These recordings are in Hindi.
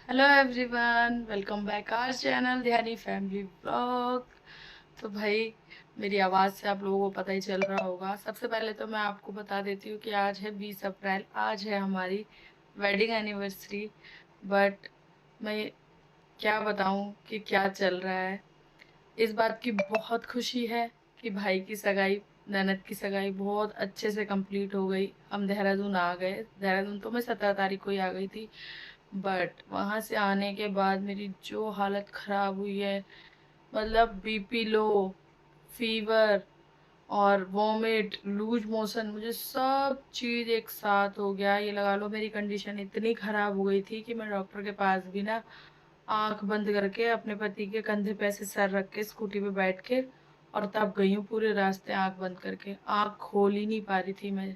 Hello everyone, welcome back our channel Dhyani family blog. तो भाई, मेरी आवाज़ से आप लोगों को पता ही चल रहा होगा। सबसे पहले तो मैं आपको बता देती हूँ कि आज है 20 अप्रैल, आज है हमारी वेडिंग एनिवर्सरी। बट मैं क्या बताऊँ कि क्या चल रहा है। इस बात की बहुत खुशी है कि भाई की सगाई, ननद की सगाई बहुत अच्छे से कंप्लीट हो गई। हम देहरादून आ गए। देहरादून तो मैं 17 तारीख को ही आ गई थी। बट वहां से आने के बाद मेरी जो हालत खराब हुई है, मतलब बीपी लो, फीवर और वॉमिट, लूज मोशन, मुझे सब चीज एक साथ हो गया। ये लगा लो मेरी कंडीशन इतनी खराब हो गई थी कि मैं डॉक्टर के पास भी ना आंख बंद करके अपने पति के कंधे पे ऐसे सर रख के स्कूटी पे बैठ के और तब गई हूँ पूरे रास्ते आंख बंद करके। आंख खोल ही नहीं पा रही थी मैं।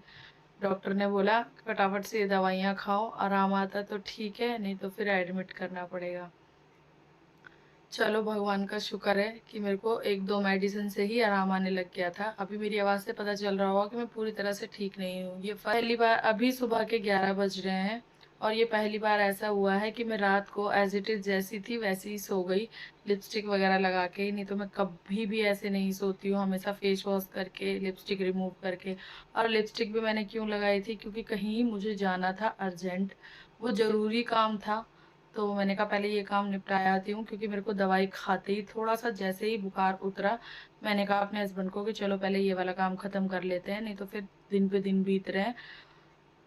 डॉक्टर ने बोला फटाफट से ये दवाइयाँ खाओ, आराम आता तो ठीक है, नहीं तो फिर एडमिट करना पड़ेगा। चलो भगवान का शुक्र है कि मेरे को एक दो मेडिसिन से ही आराम आने लग गया था। अभी मेरी आवाज़ से पता चल रहा होगा कि मैं पूरी तरह से ठीक नहीं हूँ। ये पहली बार, अभी सुबह के 11 बज रहे हैं और ये पहली बार ऐसा हुआ है कि मैं रात को एज इट इज़ जैसी थी वैसी ही सो गई, लिपस्टिक वगैरह लगा के। नहीं तो मैं कभी भी ऐसे नहीं सोती हूँ, हमेशा फेस वॉश करके, लिपस्टिक रिमूव करके। और लिपस्टिक भी मैंने क्यों लगाई थी, क्योंकि कहीं मुझे जाना था अर्जेंट, वो ज़रूरी काम था। तो मैंने कहा पहले ये काम निपटाया आती हूँ, क्योंकि मेरे को दवाई खाते ही थोड़ा सा जैसे ही बुखार उतरा, मैंने कहा अपने हस्बैंड को कि चलो पहले ये वाला काम खत्म कर लेते हैं, नहीं तो फिर दिन पे दिन बीत रहे हैं।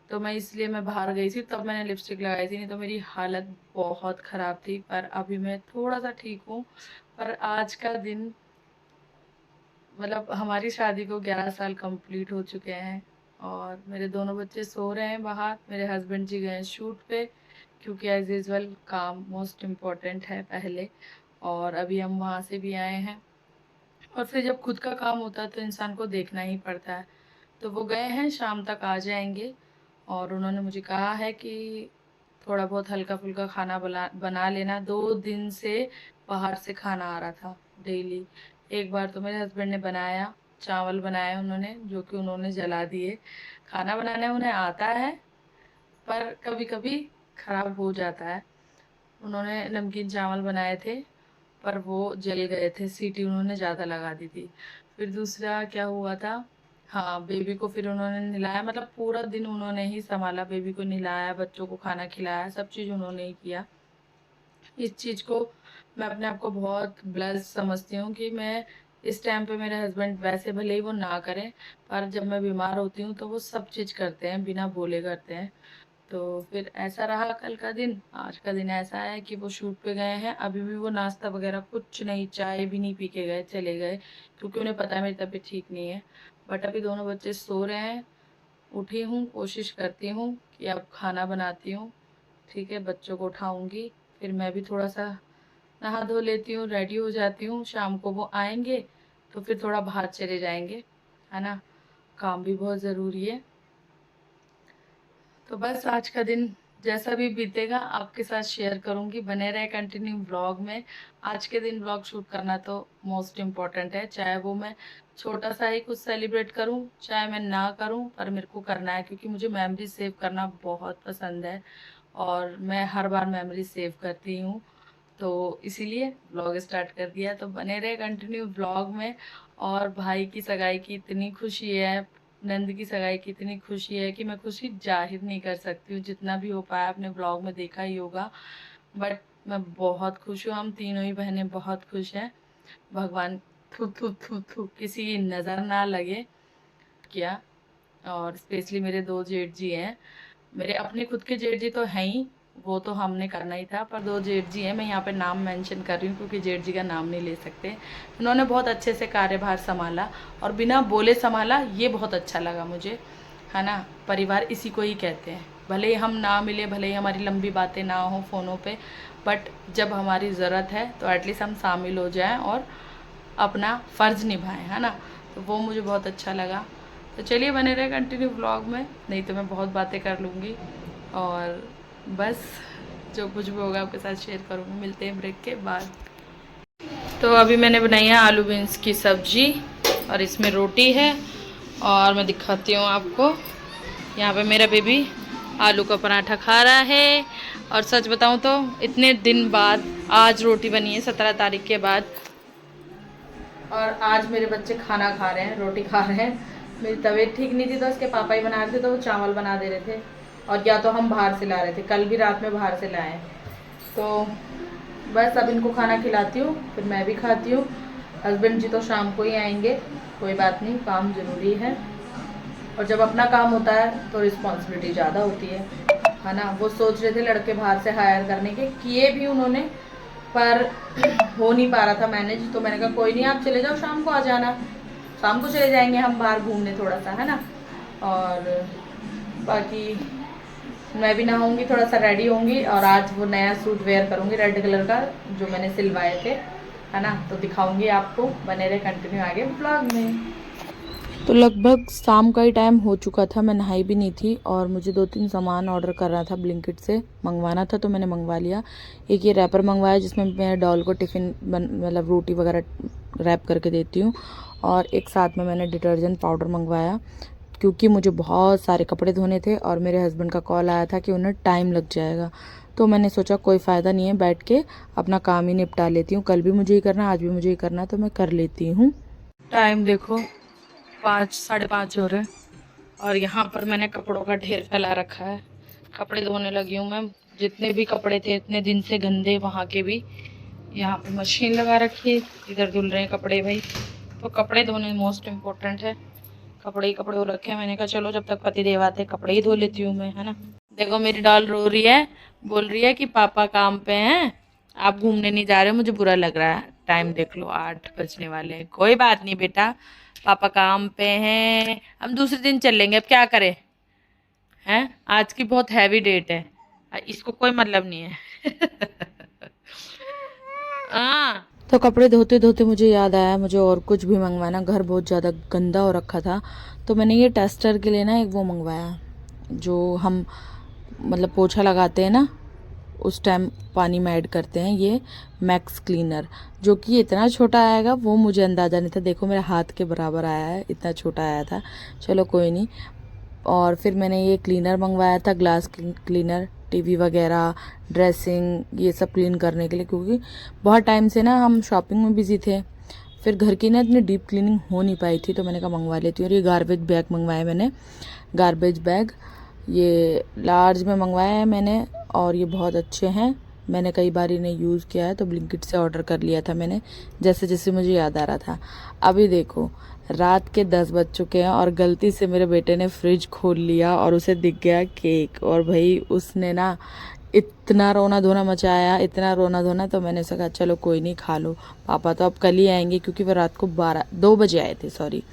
तो मैं इसलिए मैं बाहर गई थी, तब मैंने लिपस्टिक लगाई थी, नहीं तो मेरी हालत बहुत ख़राब थी। पर अभी मैं थोड़ा सा ठीक हूँ। पर आज का दिन, मतलब हमारी शादी को 11 साल कंप्लीट हो चुके हैं और मेरे दोनों बच्चे सो रहे हैं बाहर। मेरे हस्बैंड जी गए शूट पे, क्योंकि एज यूजल काम मोस्ट इम्पोर्टेंट है पहले। और अभी हम वहाँ से भी आए हैं और फिर जब खुद का काम होता है तो इंसान को देखना ही पड़ता है। तो वो गए हैं, शाम तक आ जाएंगे। और उन्होंने मुझे कहा है कि थोड़ा बहुत हल्का फुल्का खाना बना लेना। 2 दिन से बाहर से खाना आ रहा था डेली। एक बार तो मेरे हस्बैंड ने बनाया, चावल बनाए उन्होंने, जो कि उन्होंने जला दिए। खाना बनाने उन्हें आता है, पर कभी कभी खराब हो जाता है। उन्होंने नमकीन चावल बनाए थे, पर वो जल गए थे, सीटी उन्होंने ज़्यादा लगा दी थी। फिर दूसरा क्या हुआ था, हाँ, बेबी को फिर उन्होंने नहलाया, मतलब पूरा दिन उन्होंने ही संभाला। बेबी को नहलाया, बच्चों को खाना खिलाया, सब चीज़ उन्होंने ही किया। इस चीज़ को मैं अपने आप को बहुत ब्लेस्ड समझती हूँ कि मैं इस टाइम पे, मेरे हस्बैंड वैसे भले ही वो ना करें, पर जब मैं बीमार होती हूँ तो वो सब चीज़ करते हैं, बिना बोले करते हैं। तो फिर ऐसा रहा कल का दिन। आज का दिन ऐसा है कि वो शूट पे गए हैं, अभी भी वो नाश्ता वगैरह कुछ नहीं, चाय भी नहीं पी के गए, चले गए, क्योंकि उन्हें पता है मेरी तबीयत ठीक नहीं है। बट अभी दोनों बच्चे सो रहे हैं। उठी हूँ, कोशिश करती हूँ कि अब खाना बनाती हूँ, ठीक है, बच्चों को उठाऊंगी, फिर मैं भी थोड़ा सा नहा धो लेती हूँ, रेडी हो जाती हूँ। शाम को वो आएंगे तो फिर थोड़ा बाहर चले जाएंगे, है ना, काम भी बहुत ज़रूरी है। तो बस आज का दिन जैसा भी बीतेगा आपके साथ शेयर करूंगी, बने रहे कंटिन्यू व्लॉग में। आज के दिन व्लॉग शूट करना तो मोस्ट इम्पॉर्टेंट है, चाहे वो मैं छोटा सा ही कुछ सेलिब्रेट करूं, चाहे मैं ना करूं, पर मेरे को करना है, क्योंकि मुझे मेमोरी सेव करना बहुत पसंद है और मैं हर बार मेमोरी सेव करती हूँ। तो इसीलिए व्लॉग स्टार्ट कर दिया। तो बने रहे कंटिन्यू व्लॉग में। और भाई की सगाई की इतनी खुशी है, नंद की सगाई की इतनी खुशी है कि मैं खुशी जाहिर नहीं कर सकती हूँ। जितना भी हो पाया अपने ब्लॉग में देखा ही होगा। बट मैं बहुत खुश हूँ, हम तीनों ही बहनें बहुत खुश हैं। भगवान थू थू थू थू किसी की नज़र ना लगे क्या। और स्पेशली मेरे दो जेठ जी हैं, मेरे अपने खुद के जेठ जी तो हैं ही, वो तो हमने करना ही था, पर दो जेठ जी हैं, मैं यहाँ पे नाम मेंशन कर रही हूँ क्योंकि जेठ जी का नाम नहीं ले सकते। उन्होंने बहुत अच्छे से कार्यभार संभाला और बिना बोले संभाला, ये बहुत अच्छा लगा मुझे, है ना। परिवार इसी को ही कहते हैं, भले ही हम ना मिले, भले ही हमारी लंबी बातें ना हो फ़ोनों पे, बट जब हमारी ज़रूरत है तो एटलीस्ट हम शामिल हो जाएं और अपना फ़र्ज़ निभाएं, है ना। तो वो मुझे बहुत अच्छा लगा। तो चलिए बने रहे कंटिन्यू व्लॉग में, नहीं तो मैं बहुत बातें कर लूँगी। और बस जो कुछ भी होगा आपके साथ शेयर करूँगी। मिलते हैं ब्रेक के बाद। तो अभी मैंने बनाई है आलू बीन्स की सब्जी और इसमें रोटी है। और मैं दिखाती हूँ आपको, यहाँ पे मेरा बेबी आलू का पराठा खा रहा है और सच बताऊं तो इतने दिन बाद आज रोटी बनी है, 17 तारीख के बाद। और आज मेरे बच्चे खाना खा रहे हैं, रोटी खा रहे हैं। मेरी तबीयत ठीक नहीं थी तो उसके पापा ही बना रहे थे, तो वो चावल बना दे रहे थे। और या तो हम बाहर से ला रहे थे, कल भी रात में बाहर से लाए। तो बस अब इनको खाना खिलाती हूँ, फिर मैं भी खाती हूँ। हस्बैंड जी तो शाम को ही आएंगे, कोई बात नहीं, काम ज़रूरी है। और जब अपना काम होता है तो रिस्पॉन्सिबिलिटी ज़्यादा होती है ना। वो सोच रहे थे लड़के बाहर से हायर करने के, किए भी उन्होंने, पर हो नहीं पा रहा था मैनेज। तो मैंने कहा कोई नहीं, आप चले जाओ, शाम को आ जाना, शाम को चले जाएंगे हम बाहर घूमने थोड़ा सा, है ना। और बाकी मैं भी नहाऊंगी, थोड़ा सा रेडी होंगी, और आज वो नया सूट वेयर करूंगी रेड कलर का जो मैंने सिलवाए थे, है ना। तो दिखाऊंगी आपको, बने रहे कंटिन्यू आगे ब्लॉग में। तो लगभग शाम का ही टाइम हो चुका था, मैं नहाई भी नहीं थी, और मुझे 2-3 सामान ऑर्डर करना था, ब्लिंकिट से मंगवाना था, तो मैंने मंगवा लिया। एक ये रैपर मंगवाया जिसमें मैं डॉल को टिफ़िन मतलब रोटी वगैरह रैप करके देती हूँ। और एक साथ में मैंने डिटर्जेंट पाउडर मंगवाया, क्योंकि मुझे बहुत सारे कपड़े धोने थे और मेरे हस्बैंड का कॉल आया था कि उन्हें टाइम लग जाएगा। तो मैंने सोचा कोई फ़ायदा नहीं है, बैठ के अपना काम ही निपटा लेती हूँ। कल भी मुझे ही करना, आज भी मुझे ही करना, तो मैं कर लेती हूँ। टाइम देखो 5, 5:30 हो रहे हैं, और यहाँ पर मैंने कपड़ों का ढेर फैला रखा है। कपड़े धोने लगी हूँ मैं। जितने भी कपड़े थे इतने दिन से गंदे, वहाँ के भी यहाँ पे मशीन लगा रखी है, इधर धुल रहे हैं कपड़े भाई। तो कपड़े धोने मोस्ट इम्पोर्टेंट है। कपड़े ही कपड़े हो रखे हैं, मैंने कहा चलो जब तक पति देव आते कपड़े ही धो लेती हूँ मैं, है ना। देखो मेरी डॉल रो रही है, बोल रही है कि पापा काम पे हैं, आप घूमने नहीं जा रहे हो, मुझे बुरा लग रहा है। टाइम देख लो 8 बजने वाले हैं। कोई बात नहीं बेटा, पापा काम पे हैं, हम दूसरे दिन चल लेंगे, अब क्या करें, हैं। आज की बहुत हैवी डेट है, इसको कोई मतलब नहीं है। हाँ। तो कपड़े धोते धोते मुझे याद आया मुझे और कुछ भी मंगवाना, घर बहुत ज़्यादा गंदा हो रखा था। तो मैंने ये टेस्टर के लिए ना एक वो मंगवाया, जो हम मतलब पोछा लगाते हैं ना उस टाइम पानी में ऐड करते हैं, ये मैक्स क्लीनर, जो कि इतना छोटा आएगा वो मुझे अंदाज़ा नहीं था। देखो मेरे हाथ के बराबर आया है, इतना छोटा आया था, चलो कोई नहीं। और फिर मैंने ये क्लीनर मंगवाया था, ग्लास क्लीनर, टीवी वगैरह, ड्रेसिंग, ये सब क्लीन करने के लिए, क्योंकि बहुत टाइम से ना हम शॉपिंग में बिजी थे, फिर घर की ना इतनी डीप क्लीनिंग हो नहीं पाई थी, तो मैंने कहा मंगवा लेती हूँ। और ये गार्बेज बैग मंगवाए मैंने, गार्बेज बैग ये लार्ज में मंगवाया है मैंने, और ये बहुत अच्छे हैं। मैंने कई बार इन्हें यूज़ किया है, तो ब्लिंकिट से ऑर्डर कर लिया था मैंने, जैसे जैसे मुझे याद आ रहा था। अभी देखो रात के 10 बज चुके हैं, और गलती से मेरे बेटे ने फ्रिज खोल लिया और उसे दिख गया केक, और भाई उसने ना इतना रोना धोना मचाया, इतना रोना धोना। तो मैंने उसे कहा चलो कोई नहीं, खा लो, पापा तो अब कल ही आएंगे, क्योंकि वो रात को 2 बजे आए थे, सॉरी।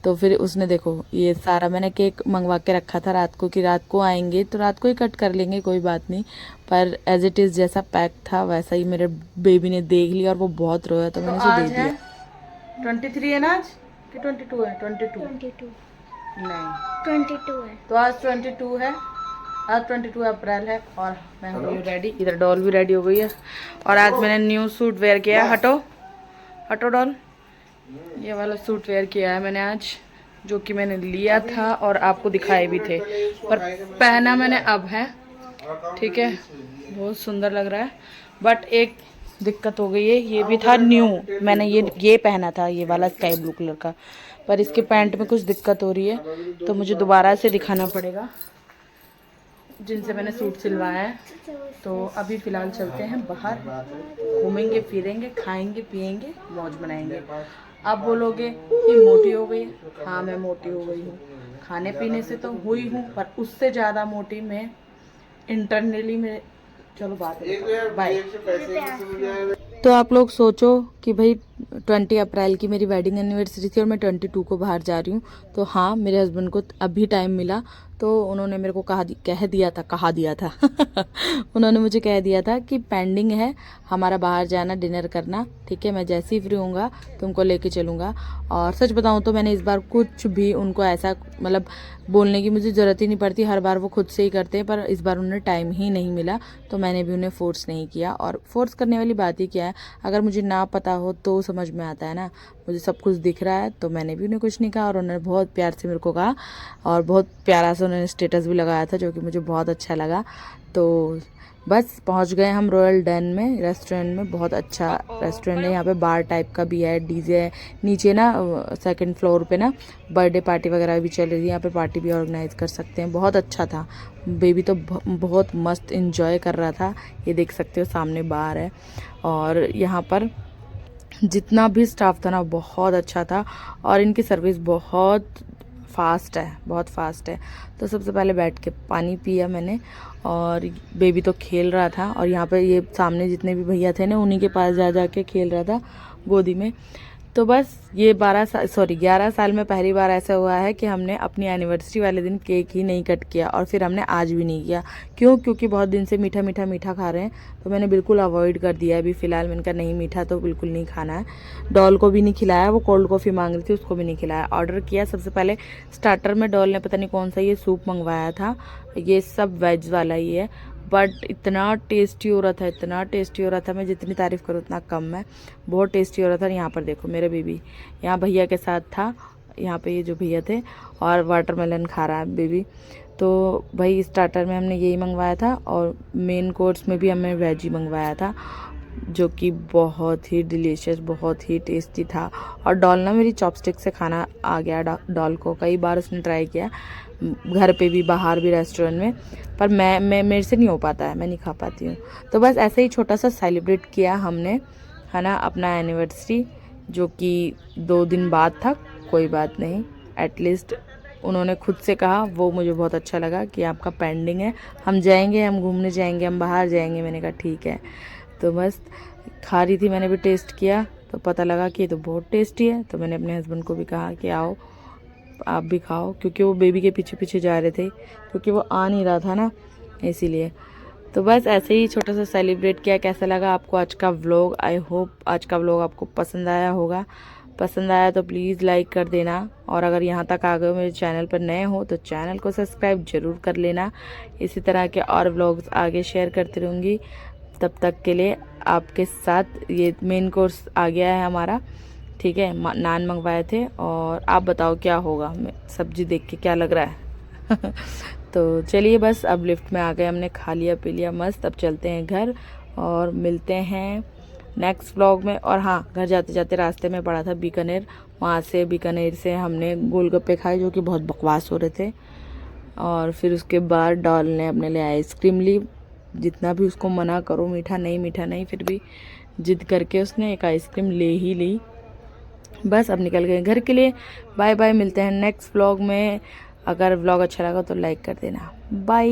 तो फिर उसने देखो ये सारा मैंने केक मंगवा के रखा था रात को, कि रात को आएंगे तो रात को ही कट कर लेंगे, कोई बात नहीं। पर एज इट इज़ जैसा पैक था वैसा ही मेरे बेबी ने देख लिया और वो बहुत रोया, तो मैंने उसे दे दिया। 23 है ना आज कि 22 है? 22 नहीं 22 है, तो आज 22 है, आज 22 अप्रैल है। और मैं हो गई रेडी, इधर डॉल भी रेडी हो गई है। और आज मैंने न्यू सूट वेयर किया, हटो हटो डॉल, ये वाला सूट वेयर किया है मैंने आज, जो कि मैंने लिया था और आपको दिखाए भी थे, पर पहना मैंने अब है, ठीक है। बहुत सुंदर लग रहा है, बट एक दिक्कत हो गई है, ये भी था न्यू, मैंने ये पहना था, ये वाला स्काई ब्लू कलर का, पर इसके पैंट में कुछ दिक्कत हो रही है, तो मुझे दोबारा से दिखाना पड़ेगा जिनसे मैंने सूट सिलवाया है। तो अभी फ़िलहाल चलते हैं बाहर, घूमेंगे फिरेंगे, खाएंगे पिएंगे, मौज बनाएंगे। आप बोलोगे कि मोटी हो गई, हाँ मैं मोटी हो गई हूँ, खाने पीने से तो हुई हूँ, पर उससे ज़्यादा मोटी मैं इंटरनली में। चलो बात है, बाय। तो आप लोग सोचो कि भाई 20 अप्रैल की मेरी वेडिंग एनिवर्सरी थी और मैं 22 को बाहर जा रही हूँ। तो हाँ मेरे हस्बैंड को अभी टाइम मिला, तो उन्होंने मेरे को कह दिया था उन्होंने मुझे कह दिया था कि पेंडिंग है हमारा बाहर जाना, डिनर करना, ठीक है, मैं जैसे ही फ्री होऊंगा तुमको लेके चलूँगा। और सच बताऊँ तो मैंने इस बार कुछ भी उनको ऐसा मतलब बोलने की मुझे ज़रूरत ही नहीं पड़ती, हर बार वो खुद से ही करते हैं, पर इस बार उन्हें टाइम ही नहीं मिला, तो मैंने भी उन्हें फ़ोर्स नहीं किया। और फोर्स करने वाली बात ही क्या है, अगर मुझे ना पता हो तो समझ में आता है ना, मुझे सब कुछ दिख रहा है, तो मैंने भी उन्हें कुछ नहीं कहा। और उन्होंने बहुत प्यार से मेरे को कहा, और बहुत प्यारा से उन्होंने स्टेटस भी लगाया था, जो कि मुझे बहुत अच्छा लगा। तो बस पहुंच गए हम रॉयल डैन में, रेस्टोरेंट में। बहुत अच्छा रेस्टोरेंट है, यहाँ पे बार टाइप का भी है, डीजे है नीचे ना, सेकंड फ्लोर पे ना बर्थडे पार्टी वगैरह भी चल रही थी, यहाँ पे पार्टी भी ऑर्गेनाइज कर सकते हैं। बहुत अच्छा था, बेबी तो बहुत मस्त इंजॉय कर रहा था। ये देख सकते हो सामने बार है, और यहाँ पर जितना भी स्टाफ था ना बहुत अच्छा था, और इनकी सर्विस बहुत फास्ट है, बहुत फास्ट है। तो सबसे पहले बैठ के पानी पिया मैंने, और बेबी तो खेल रहा था, और यहाँ पे ये सामने जितने भी भैया थे ना उन्हीं के पास जा जा के खेल रहा था गोदी में। तो बस ये 11 साल में पहली बार ऐसा हुआ है कि हमने अपनी एनिवर्सरी वाले दिन केक ही नहीं कट किया, और फिर हमने आज भी नहीं किया। क्यों? क्योंकि बहुत दिन से मीठा मीठा मीठा खा रहे हैं, तो मैंने बिल्कुल अवॉइड कर दिया है अभी फ़िलहाल। मैंने कहा नहीं, मीठा तो बिल्कुल नहीं खाना है। डॉल को भी नहीं खिलाया, वो कोल्ड कॉफ़ी मांग रही थी, उसको भी नहीं खिलाया। ऑर्डर किया सबसे पहले स्टार्टर में, डॉल ने पता नहीं कौन सा ये सूप मंगवाया था, ये सब वेज वाला ही है, बट इतना टेस्टी हो रहा था, इतना टेस्टी हो रहा था, मैं जितनी तारीफ़ करूँ उतना कम है। बहुत टेस्टी हो रहा था। यहाँ पर देखो मेरे बेबी यहाँ भैया के साथ था, यहाँ पे ये जो भैया थे, और वाटरमेलन खा रहा है बेबी। तो भाई स्टार्टर में हमने यही मंगवाया था, और मेन कोर्स में भी हमने वेज ही मंगवाया था, जो कि बहुत ही डिलीशियस, बहुत ही टेस्टी था। और डॉल ना मेरी चॉपस्टिक से खाना आ गया डॉल को, कई बार उसने ट्राई किया, घर पे भी बाहर भी रेस्टोरेंट में, पर मैं मेरे से नहीं हो पाता है, मैं नहीं खा पाती हूँ। तो बस ऐसे ही छोटा सा सेलिब्रेट किया हमने, है ना, अपना एनिवर्सरी, जो कि 2 दिन बाद था। कोई बात नहीं, एटलीस्ट उन्होंने खुद से कहा, वो मुझे बहुत अच्छा लगा कि आपका पेंडिंग है, हम जाएंगे, हम घूमने जाएंगे, हम बाहर जाएंगे। मैंने कहा ठीक है। तो बस खा रही थी, मैंने भी टेस्ट किया तो पता लगा कि ये तो बहुत टेस्टी है। तो मैंने अपने हस्बैंड को भी कहा कि आओ आप भी खाओ, क्योंकि वो बेबी के पीछे पीछे जा रहे थे, क्योंकि वो आ नहीं रहा था ना, इसीलिए। तो बस ऐसे ही छोटा सा सेलिब्रेट किया। कैसा लगा आपको आज का व्लॉग? आई होप आज का व्लॉग आपको पसंद आया होगा। पसंद आया तो प्लीज़ लाइक कर देना, और अगर यहाँ तक आ गए मेरे चैनल पर नए हो तो चैनल को सब्सक्राइब ज़रूर कर लेना। इसी तरह के और व्लॉग्स आगे शेयर करती रहूँगी। तब तक के लिए आपके साथ ये मेन कोर्स आ गया है हमारा, ठीक है। नान मंगवाए थे, और आप बताओ क्या होगा, सब्जी देख के क्या लग रहा है? तो चलिए बस, अब लिफ्ट में आ गए, हमने खा लिया पी लिया मस्त। अब चलते हैं घर, और मिलते हैं नेक्स्ट व्लॉग में। और हाँ, घर जाते जाते रास्ते में पड़ा था बीकानेर, वहाँ से बीकानेर से हमने गोलगप्पे खाए, जो कि बहुत बकवास हो रहे थे। और फिर उसके बाद डॉल ने अपने लिए आइसक्रीम ली, जितना भी उसको मना करो मीठा नहीं मीठा नहीं, फिर भी जिद करके उसने एक आइसक्रीम ले ही ली। बस अब निकल गए घर के लिए। बाय बाय, मिलते हैं नेक्स्ट व्लॉग में। अगर व्लॉग अच्छा लगा तो लाइक कर देना। बाय।